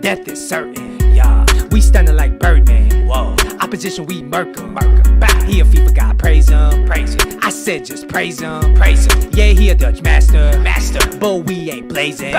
death is certain. Yeah, we stunning like Birdman. Whoa, opposition we murk him. He a FIFA guy, praise him, praise him. I said just praise him, praise him. Yeah, he a Dutch master, master. But we ain't blazing.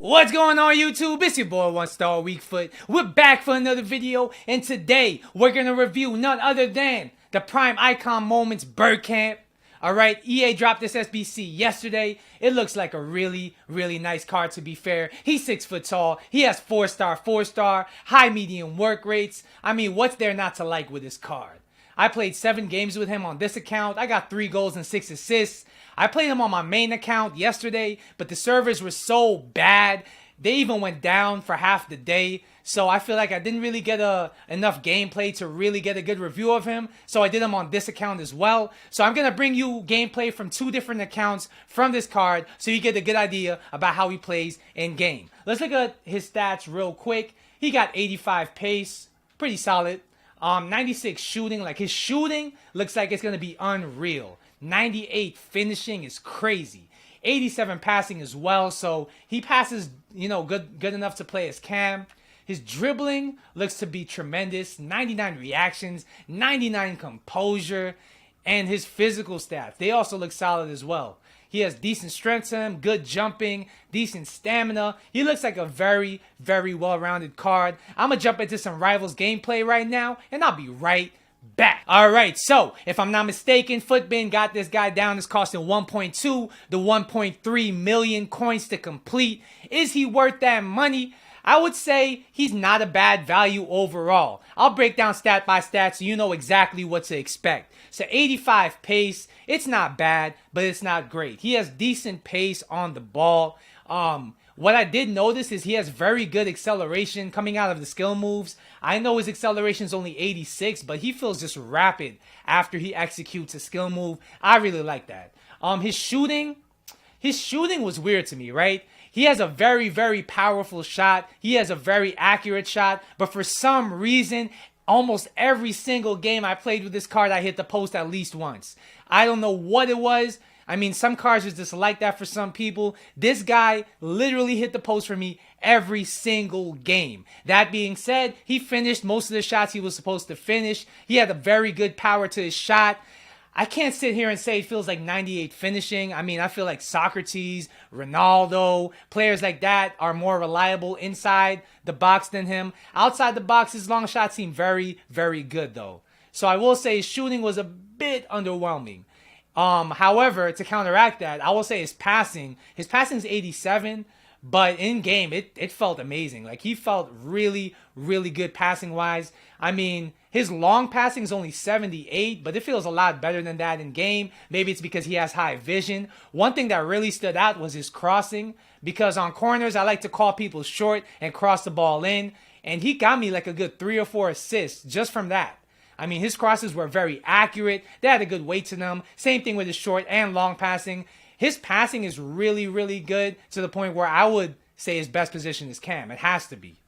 What's going on YouTube? It's your boy One Star Weakfoot. We're back for another video, and today we're gonna review none other than the Prime Icon Moments Bergkamp. Alright, EA dropped this SBC yesterday. It looks like a really nice card, to be fair. He's 6 foot tall. He has 4-star, high medium work rates. I mean, what's there not to like with this card? I played 7 games with him on this account. I got 3 goals and 6 assists. I played him on my main account yesterday, but the servers were so bad. They even went down for half the day. So I feel like I didn't really get enough gameplay to really get a good review of him. So I did him on this account as well. So I'm going to bring you gameplay from 2 different accounts from this card so you get a good idea about how he plays in game. Let's look at his stats real quick. He got 85 pace, pretty solid. 96 shooting, like his shooting looks like it's going to be unreal. 98 finishing is crazy. 87 passing as well, so he passes, you know, good enough to play as Cam. His dribbling looks to be tremendous. 99 reactions, 99 composure, and his physical stats, they also look solid as well. He has decent strength to him, good jumping, decent stamina. He looks like a very well-rounded card. I'm going to jump into some Rivals gameplay right now, and I'll be right back. Alright, so if I'm not mistaken, Footbin got this guy down. It's costing 1.2 to 1.3 million coins to complete. Is he worth that money? I would say he's not a bad value overall. I'll break down stat by stat so you know exactly what to expect. So 85 pace, it's not bad, but it's not great. He has decent pace on the ball. What I did notice is he has very good acceleration coming out of the skill moves. I know his acceleration is only 86, but he feels just rapid after he executes a skill move. I really like that. His shooting was weird to me, right? He has a very powerful shot. He has a very accurate shot, but for some reason, almost every single game I played with this card, I hit the post at least once. I don't know what it was. I mean, some cards are just like that for some people. This guy literally hit the post for me every single game. That being said, he finished most of the shots he was supposed to finish. He had a very good power to his shot. I can't sit here and say it feels like 98 finishing. I mean, I feel like Socrates, Ronaldo, players like that are more reliable inside the box than him. Outside the box, his long shots seem very good, though. So I will say his shooting was a bit underwhelming. However, to counteract that, I will say his passing is 87, but in game, it felt amazing. Like, he felt really good passing wise. I mean, his long passing is only 78, but it feels a lot better than that in game. Maybe it's because he has high vision. One thing that really stood out was his crossing, because on corners, I like to call people short and cross the ball in, and he got me like a good 3 or 4 assists just from that. I mean, his crosses were very accurate. They had a good weight to them. Same thing with his short and long passing. His passing is really good to the point where I would say his best position is Cam. It has to be.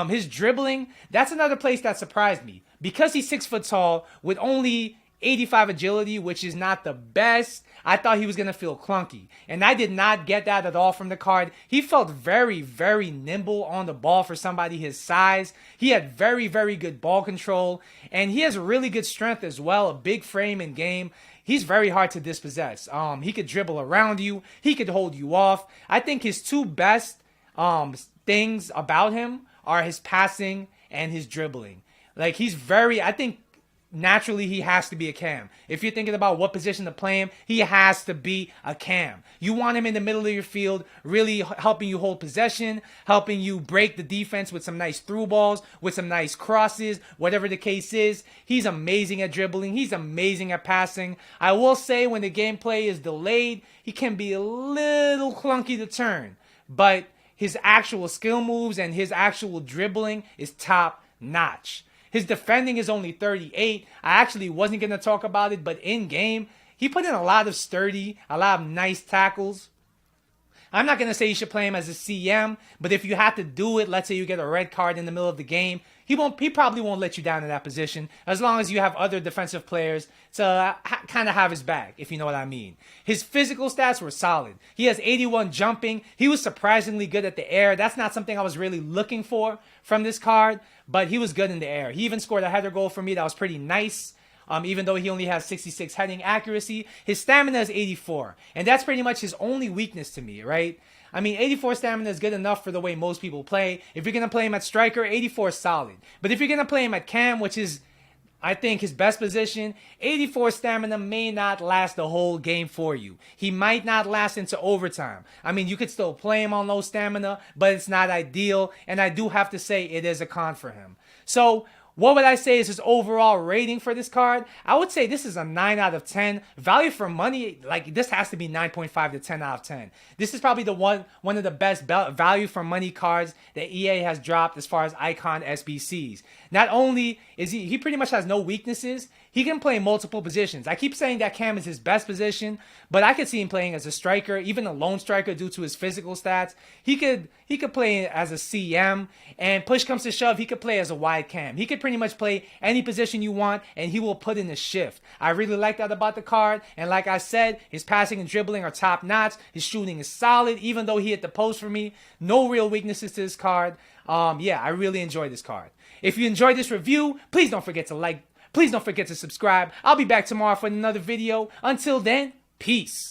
His dribbling, that's another place that surprised me. Because he's 6 foot tall with only 85 agility, which is not the best, I thought he was going to feel clunky. And I did not get that at all from the card. He felt very nimble on the ball for somebody his size. He had very good ball control. And he has really good strength as well, a big frame in game. He's very hard to dispossess. He could dribble around you. He could hold you off. I think his 2 best things about him are his passing and his dribbling. Like, I think naturally he has to be a Cam. If you're thinking about what position to play him, he has to be a Cam. You want him in the middle of your field, really helping you hold possession, helping you break the defense with some nice through balls, with some nice crosses, whatever the case is. He's amazing at dribbling. He's amazing at passing. I will say when the gameplay is delayed, he can be a little clunky to turn, but his actual skill moves and his actual dribbling is top notch. His defending is only 38. I actually wasn't going to talk about it, but in game, he put in a lot of sturdy, a lot of nice tackles. I'm not going to say you should play him as a CM, but if you have to do it, let's say you get a red card in the middle of the game, he probably won't let you down in that position, as long as you have other defensive players to kind of have his back, if you know what I mean. His physical stats were solid. He has 81 jumping. He was surprisingly good at the air. That's not something I was really looking for from this card, but he was good in the air. He even scored a header goal for me that was pretty nice. Even though he only has 66 heading accuracy, his stamina is 84. And that's pretty much his only weakness to me, right? I mean, 84 stamina is good enough for the way most people play. If you're going to play him at striker, 84 is solid. But if you're going to play him at cam, which is, I think, his best position, 84 stamina may not last the whole game for you. He might not last into overtime. I mean, you could still play him on low stamina, but it's not ideal. And I do have to say it is a con for him. So what would I say is his overall rating for this card? I would say this is a 9 out of 10. Value for money, like this has to be 9.5 to 10 out of 10. This is probably the one of the best value for money cards that EA has dropped as far as icon SBCs. Not only is he pretty much has no weaknesses, he can play multiple positions. I keep saying that cam is his best position, but I could see him playing as a striker, even a lone striker due to his physical stats. He could play as a CM, and push comes to shove, he could play as a wide cam. He could pretty much play any position you want, and he will put in a shift. I really like that about the card, and like I said, his passing and dribbling are top notch. His shooting is solid, even though he hit the post for me. No real weaknesses to this card. Yeah, I really enjoy this card. If you enjoyed this review, please don't forget to like. Please don't forget to subscribe. I'll be back tomorrow for another video. Until then, peace.